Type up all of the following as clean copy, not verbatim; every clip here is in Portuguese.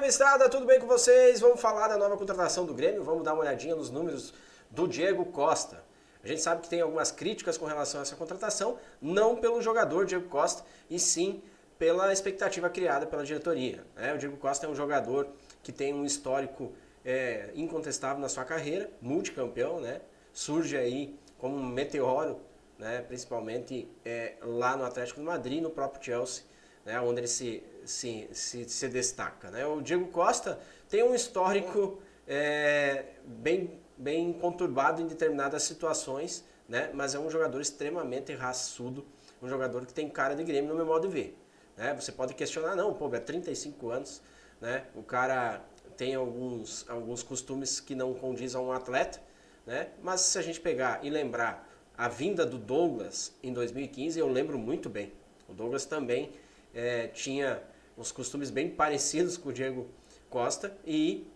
Gremistada, tudo bem com vocês? Vamos falar da nova contratação do Grêmio, vamos dar uma olhadinha nos números do Diego Costa. A gente sabe que tem algumas críticas com relação a essa contratação, não pelo jogador Diego Costa, e sim pela expectativa criada pela diretoria. O Diego Costa é um jogador que tem um histórico incontestável na sua carreira, multicampeão, surge aí como um meteoro, principalmente lá no Atlético de Madrid e no próprio Chelsea, onde ele se destaca. O Diego Costa tem um histórico bem conturbado em determinadas situações, mas é um jogador extremamente raçudo, um jogador que tem cara de Grêmio no meu modo de ver. Você pode questionar, não, pô, é 35 anos, o cara tem alguns costumes que não condizem a um atleta, mas se a gente pegar e lembrar a vinda do Douglas em 2015, eu lembro muito bem. O Douglas também tinha uns costumes bem parecidos com o Diego Costa e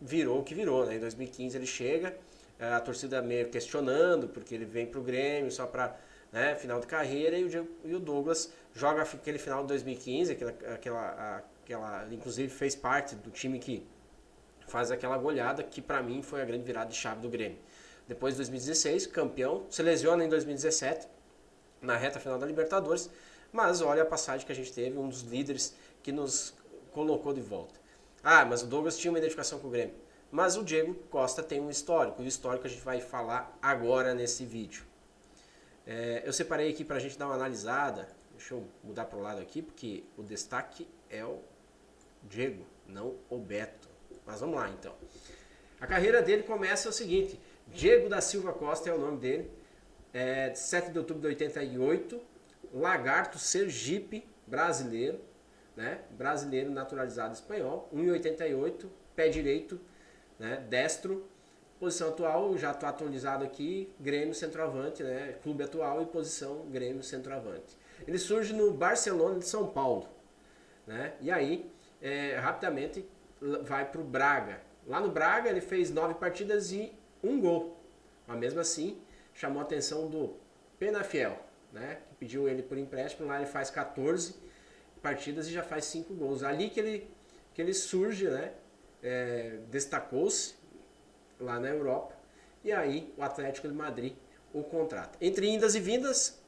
virou o que virou. Em 2015 ele chega, a torcida meio questionando, porque ele vem para o Grêmio só para final de carreira, e o Douglas joga aquele final de 2015, inclusive fez parte do time que faz aquela goleada, que para mim foi a grande virada de chave do Grêmio. Depois de 2016, campeão, se lesiona em 2017, na reta final da Libertadores, mas olha a passagem que a gente teve, um dos líderes que nos colocou de volta. Mas o Douglas tinha uma identificação com o Grêmio. Mas o Diego Costa tem um histórico, e o histórico a gente vai falar agora nesse vídeo. Eu separei aqui para a gente dar uma analisada, deixa eu mudar para o lado aqui, porque o destaque é o Diego, não o Beto. Mas vamos lá então. A carreira dele começa o seguinte: Diego da Silva Costa é o nome dele, 7 de outubro de 88, Lagarto, Sergipe, brasileiro, brasileiro naturalizado espanhol, 1,88, pé direito, destro, posição atual, já estou atualizado aqui, Grêmio centroavante, clube atual e posição Grêmio centroavante. Ele surge no Barcelona de São Paulo, e aí rapidamente vai para o Braga. Lá no Braga ele fez 9 partidas e 1 gol, mas mesmo assim chamou a atenção do Penafiel, que pediu ele por empréstimo. Lá ele faz 14 partidas e já faz 5 gols. Ali que ele surge, destacou-se lá na Europa, e aí o Atlético de Madrid o contrata. Entre indas e vindas,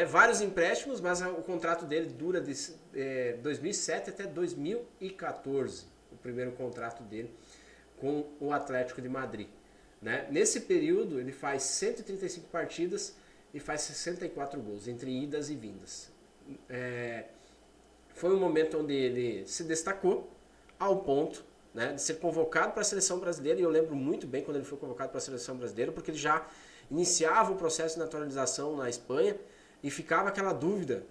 vários empréstimos, mas o contrato dele dura de 2007 até 2014, o primeiro contrato dele com o Atlético de Madrid. Nesse período ele faz 135 partidas e faz 64 gols, entre idas e vindas. Foi um momento onde ele se destacou ao ponto de ser convocado para a seleção brasileira, e eu lembro muito bem quando ele foi convocado para a seleção brasileira, porque ele já iniciava o processo de naturalização na Espanha e ficava aquela dúvida,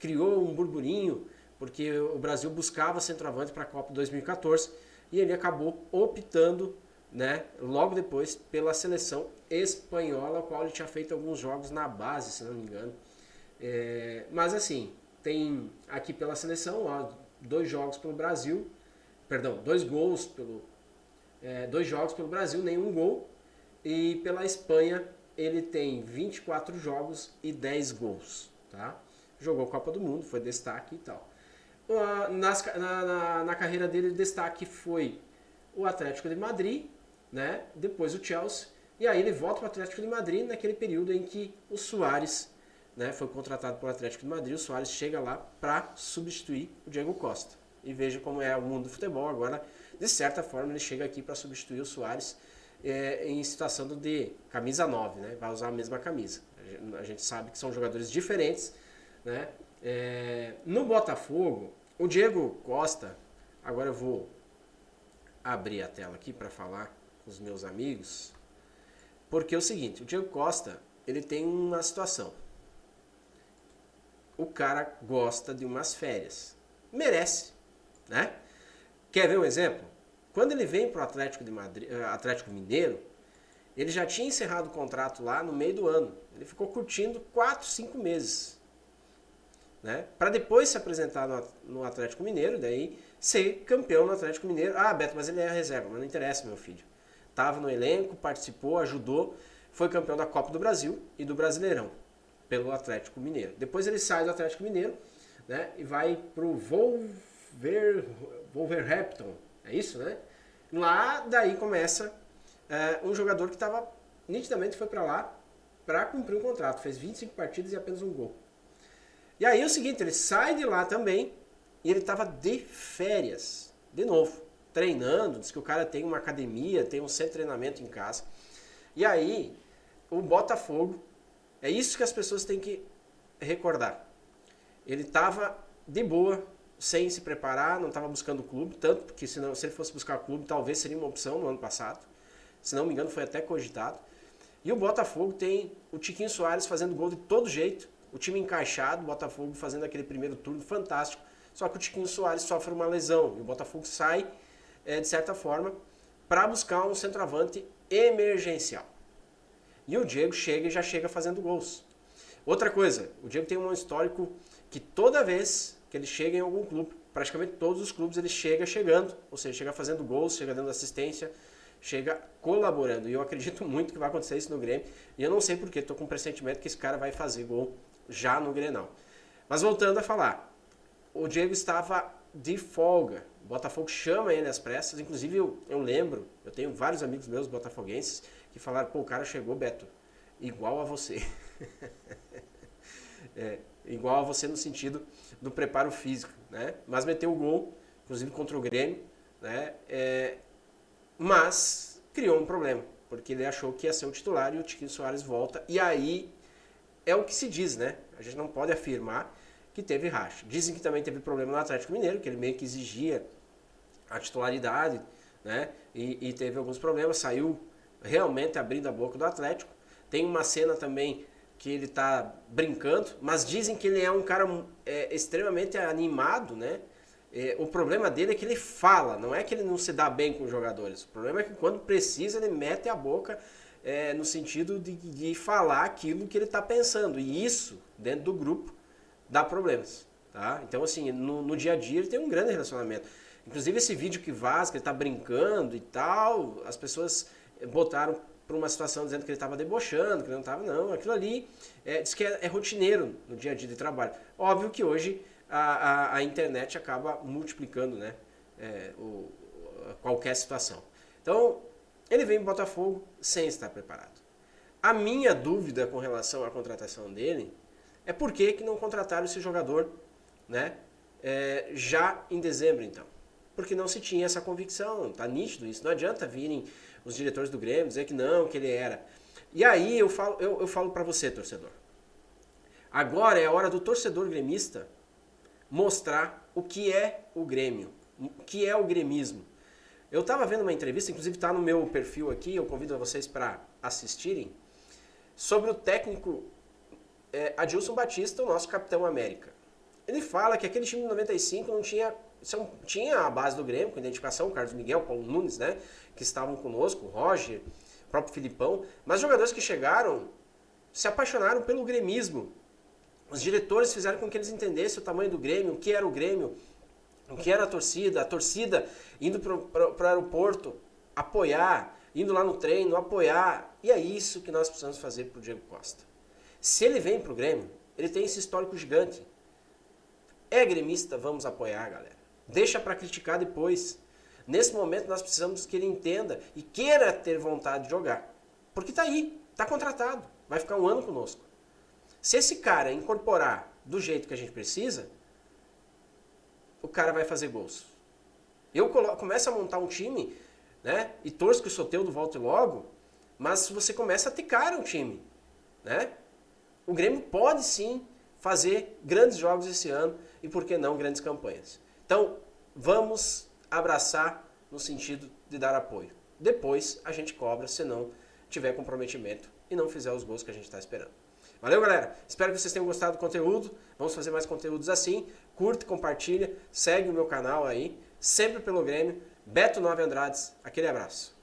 criou um burburinho, porque o Brasil buscava centroavante para a Copa 2014, e ele acabou optando logo depois pela seleção espanhola, a qual ele tinha feito alguns jogos na base, se não me engano. Mas assim, tem aqui pela seleção 2 jogos pelo Brasil, perdão, 2 gols pelo 2 jogos pelo Brasil, nenhum gol, e pela Espanha ele tem 24 jogos e 10 gols, Jogou Copa do Mundo, foi destaque e tal. Na carreira dele, o destaque foi o Atlético de Madrid, depois o Chelsea, e aí ele volta para o Atlético de Madrid naquele período em que o Suárez foi contratado pelo Atlético de Madrid. O Suárez chega lá para substituir o Diego Costa. E veja como é o mundo do futebol. Agora, de certa forma, ele chega aqui para substituir o Suárez em situação de camisa 9, vai usar a mesma camisa. A gente sabe que são jogadores diferentes, No Botafogo, o Diego Costa, agora eu vou abrir a tela aqui para falar com os meus amigos, porque é o seguinte: o Diego Costa, ele tem uma situação. O cara gosta de umas férias, merece, Quer ver um exemplo? Quando ele vem para o Atlético Mineiro, ele já tinha encerrado o contrato lá no meio do ano. Ele ficou curtindo 4, 5 meses, para depois se apresentar no Atlético Mineiro, daí ser campeão no Atlético Mineiro. Beto, mas ele é a reserva. Mas não interessa, meu filho. Estava no elenco, participou, ajudou, foi campeão da Copa do Brasil e do Brasileirão pelo Atlético Mineiro. Depois ele sai do Atlético Mineiro, e vai para o Wolverhampton, É isso, né? Lá, daí começa um jogador que estava, nitidamente foi para lá para cumprir um contrato. Fez 25 partidas e apenas um gol. E aí é o seguinte, ele sai de lá também e ele estava de férias, de novo, treinando. Diz que o cara tem uma academia, tem um centro de treinamento em casa. E aí, o Botafogo, é isso que as pessoas têm que recordar. Ele estava de boa, sem se preparar, não estava buscando clube, tanto porque se ele fosse buscar clube, talvez seria uma opção no ano passado. Se não me engano, foi até cogitado. E o Botafogo tem o Tiquinho Soares fazendo gol de todo jeito, o time encaixado, o Botafogo fazendo aquele primeiro turno fantástico, só que o Tiquinho Soares sofre uma lesão e o Botafogo sai, de certa forma, para buscar um centroavante emergencial. E o Diego chega e já chega fazendo gols. Outra coisa, o Diego tem um histórico que toda vez que ele chega em algum clube, praticamente todos os clubes ele chega chegando, ou seja, chega fazendo gols, chega dando assistência, chega colaborando. E eu acredito muito que vai acontecer isso no Grêmio. E eu não sei porquê, estou com um pressentimento que esse cara vai fazer gol já no Grenal. Mas voltando a falar, o Diego estava de folga. O Botafogo chama ele às pressas. Inclusive eu lembro, eu tenho vários amigos meus botafoguenses que falaram, pô, o cara chegou, Beto, igual a você. Igual a você no sentido do preparo físico, né? Mas meteu o gol, inclusive contra o Grêmio, né? Mas criou um problema, porque ele achou que ia ser o titular e o Tiquinho Soares volta. E aí é o que se diz, né? A gente não pode afirmar que teve racha. Dizem que também teve problema no Atlético Mineiro, que ele meio que exigia a titularidade, né? E teve alguns problemas, saiu realmente abrindo a boca do Atlético. Tem uma cena também que ele tá brincando, mas dizem que ele é um cara extremamente animado, né? O problema dele é que ele fala, não é que ele não se dá bem com os jogadores. O problema é que quando precisa ele mete a boca no sentido de falar aquilo que ele está pensando. E isso, dentro do grupo, dá problemas. Tá? Então, assim, no dia a dia ele tem um grande relacionamento. Inclusive esse vídeo que vaza, que ele está brincando e tal, as pessoas botaram para uma situação dizendo que ele estava debochando, que ele não estava, não. Aquilo ali diz que é rotineiro no dia a dia de trabalho. Óbvio que hoje a internet acaba multiplicando, né, qualquer situação. Então, ele vem para o Botafogo sem estar preparado. A minha dúvida com relação à contratação dele é por que não contrataram esse jogador, né, já em dezembro, então. Porque não se tinha essa convicção, tá nítido isso. Não adianta virem os diretores do Grêmio dizer que não, que ele era. E aí eu falo para você, torcedor. Agora é a hora do torcedor gremista mostrar o que é o Grêmio, o que é o gremismo. Eu estava vendo uma entrevista, inclusive está no meu perfil aqui, eu convido vocês para assistirem, sobre o técnico Adilson Batista, o nosso Capitão América. Ele fala que aquele time de 95 não tinha a base do Grêmio, com identificação, o Carlos Miguel, Paulo Nunes, né, que estavam conosco, o Roger, o próprio Filipão, mas jogadores que chegaram se apaixonaram pelo gremismo. Os diretores fizeram com que eles entendessem o tamanho do Grêmio, o que era o Grêmio, o que era a torcida indo para o aeroporto apoiar, indo lá no treino apoiar. E é isso que nós precisamos fazer para o Diego Costa. Se ele vem para o Grêmio, ele tem esse histórico gigante. É gremista, vamos apoiar, galera. Deixa para criticar depois. Nesse momento nós precisamos que ele entenda e queira ter vontade de jogar. Porque tá aí, tá contratado, vai ficar um ano conosco. Se esse cara incorporar do jeito que a gente precisa, o cara vai fazer gols. Eu começo a montar um time, né? E torço que o Soteldo volte logo, mas você começa a ter cara um time, né? O Grêmio pode sim fazer grandes jogos esse ano e, por que não, grandes campanhas. Então, vamos abraçar no sentido de dar apoio. Depois a gente cobra se não tiver comprometimento e não fizer os gols que a gente está esperando. Valeu, galera? Espero que vocês tenham gostado do conteúdo. Vamos fazer mais conteúdos assim. Curte, compartilha, segue o meu canal aí, sempre pelo Grêmio. Beto 9 Andrades, aquele abraço.